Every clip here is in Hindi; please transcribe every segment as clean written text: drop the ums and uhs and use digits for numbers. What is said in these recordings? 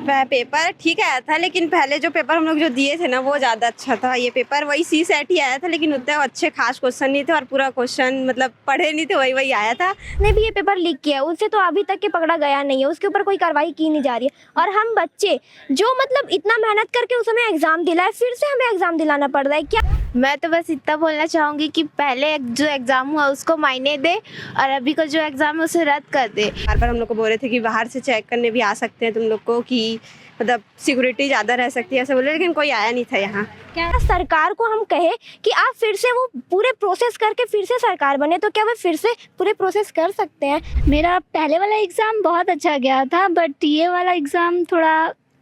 वह पेपर ठीक आया था, लेकिन पहले जो पेपर हम लोग जो दिए थे ना वो ज़्यादा अच्छा था। ये पेपर वही सी सेट ही आया था, लेकिन उतने अच्छे खास क्वेश्चन नहीं थे और पूरा क्वेश्चन मतलब पढ़े नहीं थे, वही वही आया था। ने भी ये पेपर लीक किया है, उससे तो अभी तक के पकड़ा गया नहीं है, उसके ऊपर कोई कार्रवाई की नहीं जा रही है। और हम बच्चे जो मतलब इतना मेहनत करके उस समय एग्जाम दिलाए, फिर से हमें एग्जाम दिलाना पड़ रहा है क्या? मैं तो बस इतना बोलना चाहूँगी कि पहले जो एग्ज़ाम हुआ उसको मायने दे और अभी का जो एग्ज़ाम है उसे रद्द कर दे। बार बार हम लोग को बोल रहे थे कि बाहर से चेक करने भी आ सकते हैं तुम लोग को, कि मतलब सिक्योरिटी ज़्यादा रह सकती है ऐसे बोले, लेकिन कोई आया नहीं था यहाँ। क्या सरकार को हम कहे कि आप फिर से वो पूरे प्रोसेस करके फिर से सरकार बने, तो क्या वो फिर से पूरे प्रोसेस कर सकते हैं? मेरा पहले वाला एग्ज़ाम बहुत अच्छा गया था, बट ये वाला एग्ज़ाम थोड़ा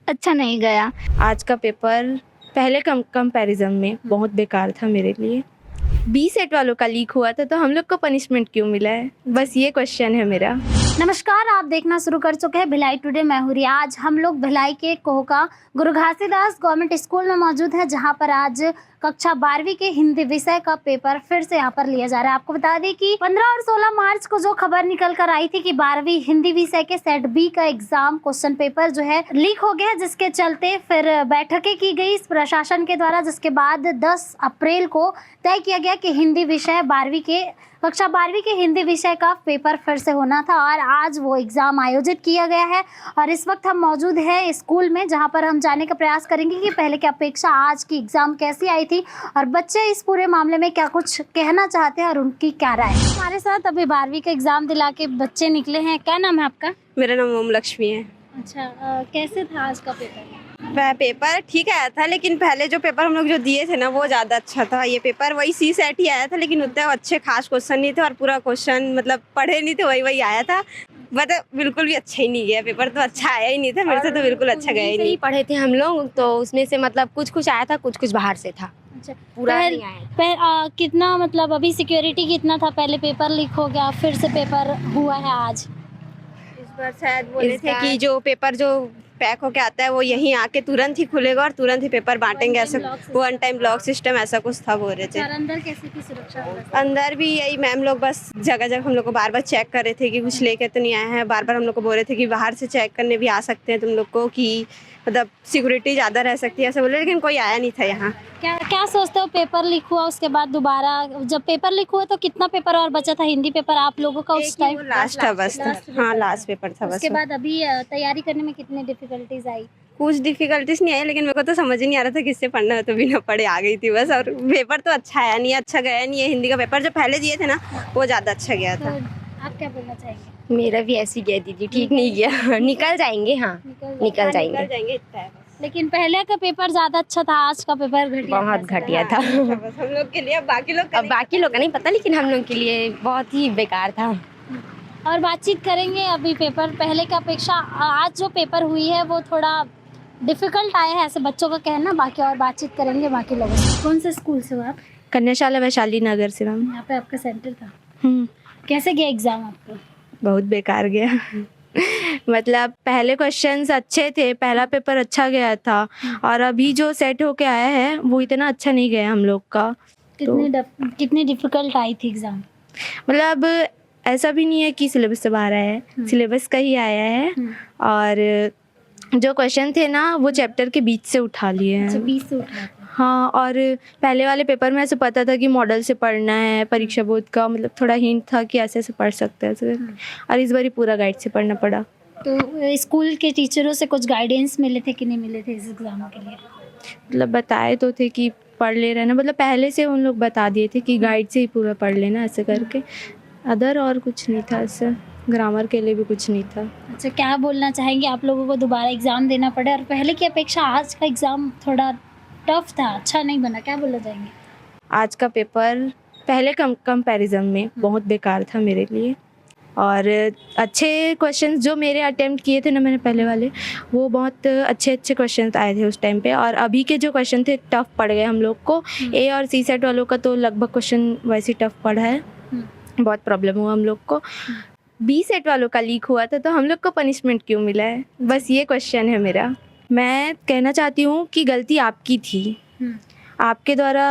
अच्छा नहीं गया। आज का पेपर पहले कंपैरिजन में बहुत बेकार था मेरे लिए। बी सेट वालों का लीक हुआ था, तो हम लोग को पनिशमेंट क्यों मिला है, बस ये क्वेश्चन है मेरा। नमस्कार, आप देखना शुरू कर चुके हैं भिलाई टुडे। मैं हूं रिया। आज हम लोग भिलाई के कोहका गुरु घासीदास गवर्नमेंट स्कूल में मौजूद है, जहां पर आज कक्षा 12वीं के हिंदी विषय का पेपर फिर से यहां पर लिया जा रहा है। आपको बता दें कि 15 और 16 मार्च को जो खबर निकल कर आई थी कि 12वीं हिंदी विषय के सेट बी का एग्जाम क्वेश्चन पेपर जो है लीक हो गया, जिसके चलते फिर बैठकें की गई प्रशासन के द्वारा, जिसके बाद 10 अप्रैल को तय किया गया कि हिंदी विषय कक्षा 12वीं के हिंदी विषय का पेपर फिर से होना था और आज वो एग्ज़ाम आयोजित किया गया है। और इस वक्त हम मौजूद हैं स्कूल में, जहां पर हम जानने का प्रयास करेंगे कि पहले की अपेक्षा आज की एग्ज़ाम कैसी आई थी और बच्चे इस पूरे मामले में क्या कुछ कहना चाहते हैं और उनकी क्या राय है। हमारे साथ अभी 12वीं का एग्ज़ाम दिला के बच्चे निकले हैं। क्या नाम है आपका? मेरा नाम ओम लक्ष्मी है। अच्छा, कैसे था आज का पेपर? वह पेपर ठीक आया था, लेकिन पहले जो पेपर हम लोग जो दिए थे ना वो ज़्यादा अच्छा था। ये पेपर वही सी सेट ही आया था, लेकिन उतने अच्छे खास क्वेश्चन नहीं थे और पूरा क्वेश्चन मतलब पढ़े नहीं थे, वही वही आया था। मतलब बिल्कुल भी अच्छा ही नहीं गया पेपर, तो अच्छा आया ही नहीं था मेरे से, तो बिल्कुल अच्छा गया ही नहीं। पढ़े थे हम लोग, तो उसमें से मतलब कुछ कुछ आया था, कुछ कुछ बाहर से था। अच्छा, पूरा नहीं आया। कितना मतलब अभी सिक्योरिटी कितना था? पहले पेपर लीक हो गया, फिर से पेपर हुआ है आज। इस बार शायद बोले थे कि जो पेपर जो पैक होके आता है वो यहीं आके तुरंत ही खुलेगा और तुरंत ही पेपर बांटेंगे, ऐसा वन टाइम लॉक सिस्टम ऐसा कुछ था बोल रहे थे। अंदर कैसी थी सुरक्षा? अंदर भी यही मैम लोग बस जगह जगह हम लोग को बार बार चेक कर रहे थे कि कुछ लेके तो नहीं आए हैं। बार बार हम लोग को बोल रहे थे कि बाहर से चेक करने भी आ सकते हैं तुम लोग को, कि मतलब सिक्योरिटी ज़्यादा रह सकती है ऐसे बोले, लेकिन कोई आया नहीं था यहाँ। क्या सोचते हो? पेपर लीक हुआ उसके बाद दोबारा जब पेपर लीक हुआ तो कितना पेपर और बचा था हिंदी पेपर आप लोगों का उस टाइम? लास्ट था बस। हाँ, लास्ट पेपर था बस। उसके बाद अभी तैयारी करने में कितनी डिफिकल्टीज आई? कुछ डिफिकल्टीज नहीं आई, लेकिन मेरे को तो समझ ही नहीं आ रहा था किससे पढ़ना है, तो बिना पढ़े आ गई थी बस। और पेपर तो अच्छा आया नहीं, अच्छा गया नहीं है। हिंदी का पेपर जो पहले दिए थे ना वो ज़्यादा अच्छा गया था। आप क्या बोलना चाहेंगे? मेरा भी ऐसी गया दीदी, ठीक नहीं गया। निकल जाएंगे, हाँ निकल जाएंगे। इतना है बस। लेकिन पहले का पेपर ज्यादा अच्छा था, आज का पेपर घटिया बहुत घटिया था। बस हम लोग के लिए, अब बाकी लोग अब बाकी लोग का नहीं पता, लेकिन हम लोग के लिए बहुत ही बेकार था। और बातचीत करेंगे अभी पेपर पहले की अपेक्षा आज जो पेपर हुई है वो थोड़ा डिफिकल्ट आया है, ऐसे बच्चों का कहना। बाकी और बातचीत करेंगे बाकी लोगों से। कौन से स्कूल से हो आप? कन्याशाला वैशाली नगर से मैम। यहाँ पे आपका सेंटर था। हम्म, कैसे गया एग्जाम आपको? बहुत बेकार गया। मतलब पहले क्वेश्चंस अच्छे थे, पहला पेपर अच्छा गया था और अभी जो सेट होके आया है वो इतना अच्छा नहीं गया हम लोग का। कितनी डिफिकल्ट आई थी एग्जाम? मतलब ऐसा भी नहीं है कि सिलेबस से बाहर आया है, सिलेबस का ही आया है। और जो क्वेश्चन थे ना वो चैप्टर के बीच से उठा लिए हैं। 20 से उठा था। हाँ, और पहले वाले पेपर में ऐसे पता था कि मॉडल से पढ़ना है, परीक्षा बोर्ड का मतलब थोड़ा हिंट था कि ऐसे ऐसे पढ़ सकते हैं, और इस बार ही पूरा गाइड से पढ़ना पड़ा। तो स्कूल के टीचरों से कुछ गाइडेंस मिले थे कि नहीं मिले थे इस एग्जाम के लिए? मतलब बताए तो थे कि पढ़ ले रहना, मतलब पहले से उन लोग बता दिए थे कि गाइड से ही पूरा पढ़ लेना ऐसे करके। अदर और कुछ नहीं था, ऐसे ग्रामर के लिए भी कुछ नहीं था। अच्छा, क्या बोलना चाहेंगे? आप लोगों को दोबारा एग्ज़ाम देना पड़े और पहले की अपेक्षा आज का एग्ज़ाम थोड़ा टफ था, अच्छा नहीं बना, क्या बोलना चाहेंगे? आज का पेपर पहले कंपैरिजन में बहुत बेकार था मेरे लिए। और अच्छे क्वेश्चंस जो मेरे अटेम्प्ट किए थे ना मैंने पहले वाले, वो बहुत अच्छे अच्छे क्वेश्चंस आए थे उस टाइम पे। और अभी के जो क्वेश्चन थे टफ पड़ गए हम लोग को। ए और सी सेट वालों का तो लगभग क्वेश्चन वैसे ही टफ पड़ा है, बहुत प्रॉब्लम हुआ हम लोग को। बी सेट वालों का लीक हुआ था, तो हम लोग को पनिशमेंट क्यों मिला है, बस ये क्वेश्चन है मेरा। मैं कहना चाहती हूँ कि गलती आपकी थी, आपके द्वारा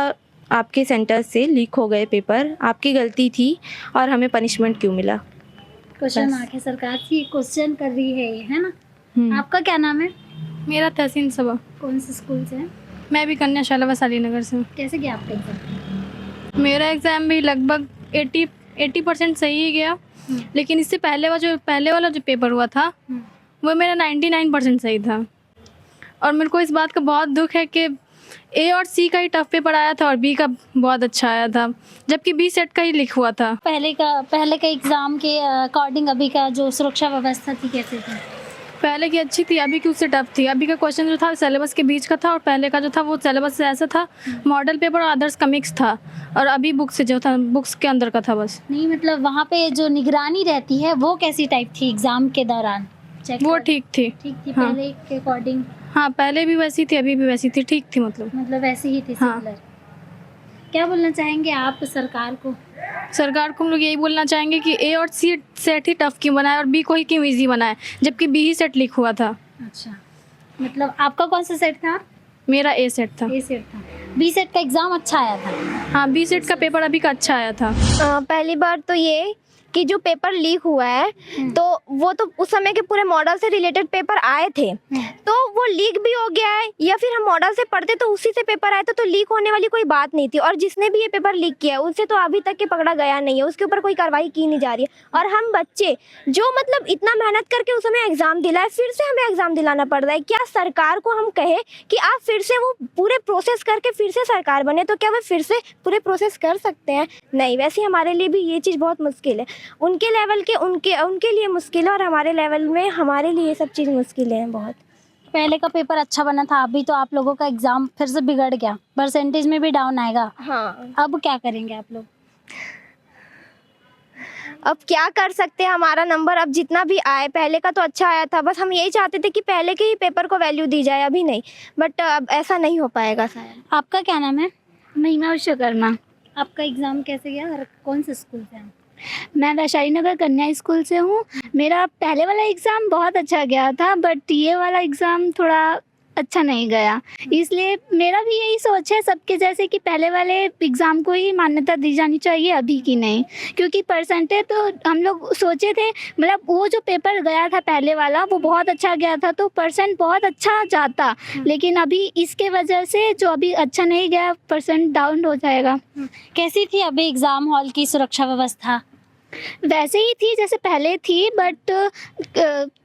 आपके सेंटर से लीक हो गए पेपर, आपकी गलती थी और हमें पनिशमेंट क्यों मिला। क्वेश्चन आके सरकार की क्वेश्चन कर रही है ये, है ना? आपका क्या नाम है? मेरा तहसीन सबा। कौन से स्कूल से हैं? मैं भी कन्या शाला वैशाली नगर से हूँ। कैसे गया आपका एग्जाम? मेरा एग्ज़ाम भी लगभग 80% सही ही गया, लेकिन इससे पहले वाला जो पेपर हुआ था वो मेरा 99% सही था। और मेरे को इस बात का बहुत दुख है कि ए और सी का ही टफ पेपर आया था और बी का बहुत अच्छा आया था, जबकि बी सेट का ही लिख हुआ था। पहले का एग्जाम के अकॉर्डिंग अभी का जो सुरक्षा व्यवस्था थी कैसे थी? पहले की अच्छी थी, अभी की उससे टफ थी। अभी का क्वेश्चन जो था सिलेबस के बीच का था और पहले का जो था वो सिलेबस से ऐसा था, मॉडल पेपर और अदर्स का मिक्स था, और अभी बुक से जो था बुक्स के अंदर का था बस। नहीं मतलब वहाँ पे जो निगरानी रहती है वो कैसी टाइप थी एग्जाम के दौरान? वो ठीक थी। ठीक थी हाँ। पहले के अकॉर्डिंग? हाँ, पहले भी वैसी थी, अभी भी वैसी थी, ठीक थी मतलब वैसी ही थी हाँ। सिमिलर। क्या बोलना चाहेंगे आप सरकार को? सरकार को हम लोग यही बोलना चाहेंगे कि ए और सी सेट ही टफ क्यों बनाए और बी को ही क्यों इजी बनाए, जबकि बी ही सेट लिख हुआ था। अच्छा, मतलब आपका कौन सा सेट था? मेरा ए सेट था। ए सेट था। बी सेट का एग्जाम अच्छा आया था? हाँ, बी सेट का पेपर अभी का अच्छा आया था। पहली बार तो ये कि जो पेपर लीक हुआ है तो वो तो उस समय के पूरे मॉडल से रिलेटेड पेपर आए थे, तो वो लीक भी हो गया है, या फिर हम मॉडल से पढ़ते तो उसी से पेपर आए थे, तो लीक होने वाली कोई बात नहीं थी। और जिसने भी ये पेपर लीक किया है उससे तो अभी तक के पकड़ा गया नहीं है, उसके ऊपर कोई कार्रवाई की नहीं जा रही है। और हम बच्चे जो मतलब इतना मेहनत करके उस समय एग्जाम दिलाए, फिर से हमें एग्जाम दिलाना पड़ रहा है। क्या सरकार को हम कहे कि आप फिर से वो पूरे प्रोसेस करके फिर से सरकार बने, तो क्या वो फिर से पूरे प्रोसेस कर सकते हैं? नहीं। वैसे हमारे लिए भी ये चीज़ बहुत मुश्किल है, उनके लेवल के उनके लिए मुश्किल है, और हमारे लेवल में हमारे लिए ये सब चीज़ मुश्किल है बहुत। पहले का पेपर अच्छा बना था, अभी तो आप लोगों का एग्जाम फिर से बिगड़ गया, परसेंटेज में भी डाउन आएगा। हाँ, अब क्या करेंगे आप लोग? अब क्या कर सकते हैं, हमारा नंबर अब जितना भी आए, पहले का तो अच्छा आया था, बस हम यही चाहते थे कि पहले के ही पेपर को वैल्यू दी जाए, अभी नहीं, बट अब ऐसा नहीं हो पाएगा शायद। आपका क्या नाम है? महिमा विश्वकर्मा। आपका एग्जाम कैसे गया और कौन से स्कूल से हैं? मैं वैशाली नगर कन्या स्कूल से हूँ। मेरा पहले वाला एग्ज़ाम बहुत अच्छा गया था, बट ये वाला एग्ज़ाम थोड़ा अच्छा नहीं गया, इसलिए मेरा भी यही सोच है सबके जैसे कि पहले वाले एग्ज़ाम को ही मान्यता दी जानी चाहिए, अभी की नहीं। क्योंकि परसेंटेज तो हम लोग सोचे थे, मतलब वो जो पेपर गया था पहले वाला वो बहुत अच्छा गया था, तो परसेंट बहुत अच्छा जाता, लेकिन अभी इसके वजह से जो अभी अच्छा नहीं गया, परसेंट डाउन हो जाएगा। कैसी थी अभी एग्जाम हॉल की सुरक्षा व्यवस्था? वैसे ही थी जैसे पहले थी, बट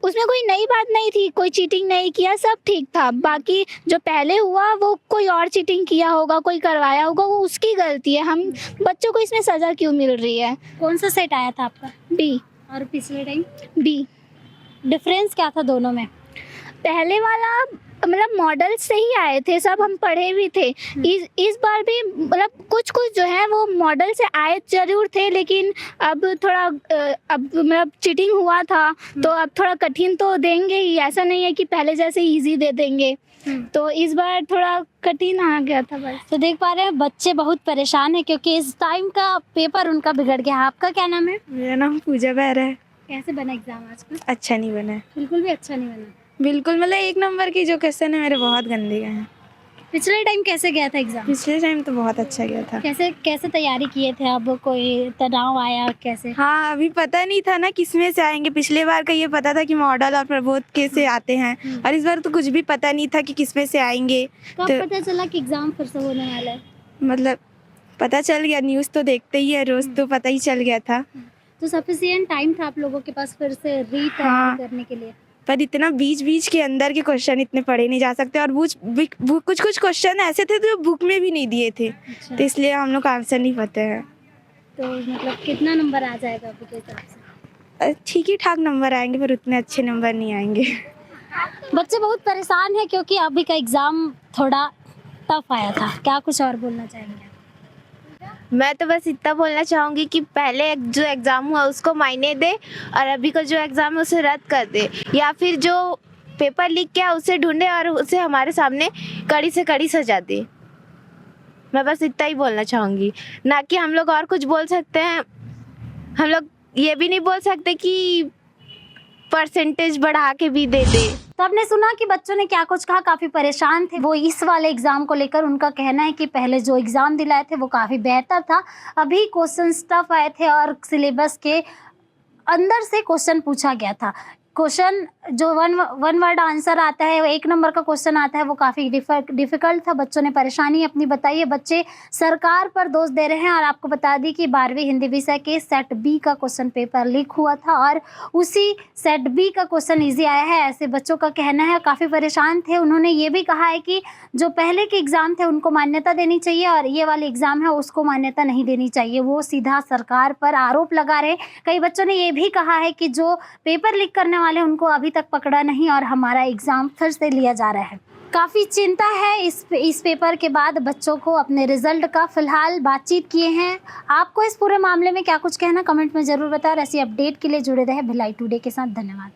उसमें कोई नई बात नहीं थी, कोई चीटिंग नहीं किया, सब ठीक था। बाकी जो पहले हुआ वो कोई और चीटिंग किया होगा, कोई करवाया होगा, वो उसकी गलती है। हम बच्चों को इसमें सज़ा क्यों मिल रही है? कौन सा सेट आया था आपका? बी। और पिछले टाइम? बी। डिफरेंस क्या था दोनों में? पहले वाला मतलब मॉडल से ही आए थे, सब हम पढ़े भी थे। इस बार भी मतलब कुछ जो है वो मॉडल से आए जरूर थे, लेकिन अब थोड़ा अब मतलब चीटिंग हुआ था, तो अब थोड़ा कठिन तो देंगे ही, ऐसा नहीं है कि पहले जैसे इजी दे देंगे। तो इस बार थोड़ा कठिन आ गया था बस। तो देख पा रहे हैं बच्चे बहुत परेशान हैं क्योंकि इस टाइम का पेपर उनका बिगड़ गया। आपका क्या नाम है? मेरा नाम पूजा बहरा है। कैसे बना एग्जाम आज का? अच्छा नहीं बना है, बिल्कुल भी अच्छा नहीं बना। बिल्कुल। मतलब 1 नंबर की जो क्वेश्चन है मेरे बहुत गंदे गए हैं। पिछले टाइम कैसे गया था एग्जाम? पिछले टाइम तो बहुत अच्छा गया था। कैसे तैयारी किए थे? अब कोई तनाव आया कैसे? हाँ, अभी पता नहीं था ना किसमें से आएंगे। पिछले बार का ये पता था कि मॉडल और प्रबोध के से आते हैं, और इस बार तो कुछ भी पता नहीं था कि किसमें से आएंगे। कब पता चला कि एग्जाम फिर से होने वाला है? मतलब पता चल गया, न्यूज़ तो देखते ही है रोज़, तो पता ही चल गया था। तो सफिशिएंट टाइम था आप लोगों के पास फिर से हाँ। करने के लिए? पर इतना बीच के अंदर के क्वेश्चन इतने पढ़े नहीं जा सकते, और कुछ क्वेश्चन ऐसे थे जो बुक में भी नहीं दिए थे। अच्छा। तो इसलिए हम लोग का आंसर नहीं पता है। तो मतलब कितना नंबर आ जाएगा अभी के हिसाब से? ठीक ही ठाक नंबर आएंगे, पर उतने अच्छे नंबर नहीं आएंगे। बच्चे बहुत परेशान हैं क्योंकि अभी का एग्जाम थोड़ा टफ आया था। क्या कुछ और बोलना चाहेंगे? मैं तो बस इतना बोलना चाहूँगी कि पहले जो एग्ज़ाम हुआ उसको मायने दे, और अभी का जो एग्ज़ाम है उसे रद्द कर दे, या फिर जो पेपर लीक किया उसे ढूंढे और उसे हमारे सामने कड़ी से कड़ी सजा दे। मैं बस इतना ही बोलना चाहूँगी, ना कि हम लोग और कुछ बोल सकते हैं। हम लोग ये भी नहीं बोल सकते कि परसेंटेज बढ़ा के भी दे दे। तो आपने सुना कि बच्चों ने क्या कुछ कहा, काफ़ी परेशान थे वो इस वाले एग्ज़ाम को लेकर। उनका कहना है कि पहले जो एग्ज़ाम दिलाए थे वो काफ़ी बेहतर था, अभी क्वेश्चन टफ आए थे और सिलेबस के अंदर से क्वेश्चन पूछा गया था। क्वेश्चन जो वन वर्ड आंसर आता है, 1 नंबर का क्वेश्चन आता है, वो काफ़ी डिफ़िकल्ट था। बच्चों ने परेशानी अपनी बताई है। बच्चे सरकार पर दोष दे रहे हैं। और आपको बता दी कि 12वीं हिंदी विषय के सेट बी का क्वेश्चन पेपर लीक हुआ था और उसी सेट बी का क्वेश्चन ईजी आया है, ऐसे बच्चों का कहना है। काफ़ी परेशान थे। उन्होंने ये भी कहा है कि जो पहले के एग्ज़ाम थे उनको मान्यता देनी चाहिए और ये वाले एग्ज़ाम है उसको मान्यता नहीं देनी चाहिए। वो सीधा सरकार पर आरोप लगा रहे। कई बच्चों ने ये भी कहा है कि जो पेपर लीक करने वाले उनको अभी तक पकड़ा नहीं और हमारा एग्ज़ाम फिर से लिया जा रहा है। काफ़ी चिंता है इस पेपर के बाद बच्चों को अपने रिजल्ट का। फ़िलहाल बातचीत किए हैं। आपको इस पूरे मामले में क्या कुछ कहना, कमेंट में ज़रूर बताएं और ऐसी अपडेट के लिए जुड़े रहे भिलाई टुडे के साथ। धन्यवाद।